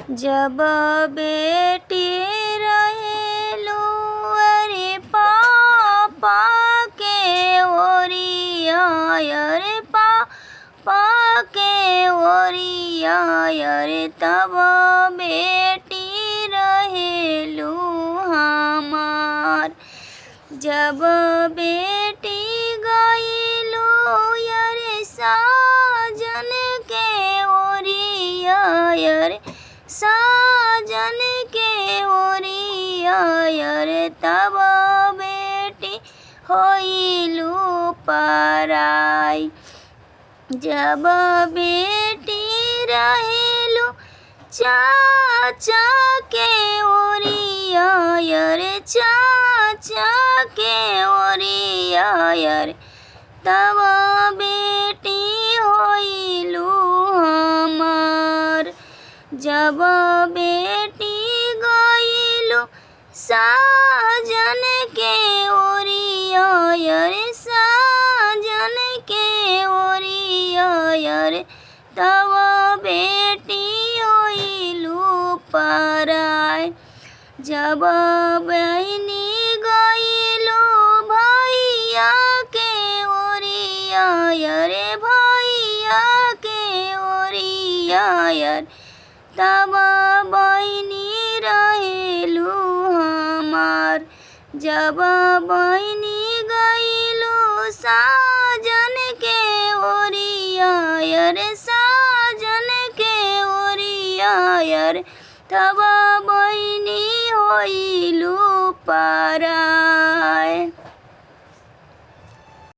जब बेटी रहेलू अरे पापा के ओरिया अरे पापा के ओरिया अरे तब बेटी रहेलू हमार। जब बेटी गईलू अरे साजन के ओरिया अरे साजन के ओरिया अरे तब बेटी होइलू पराई। जब बेटी रहेलू चाचा के ओरिया अरे चाचा के ओरिया अरे तब बेटी होइलू हमार। जब बेटी गईलू साजन के ओरिया अरे साजन के ओरिया अरे तब बेटी होइलू पराई। जब बहिनी गईलू भैया के ओरिया अरे भैया के ओरिया अरे तब बहिनी रहेलू हमार। जब बहिनी गईलू साजन के ओरिया अरे साजन के ओरिया अरे तब बहिनी होइलू पराई।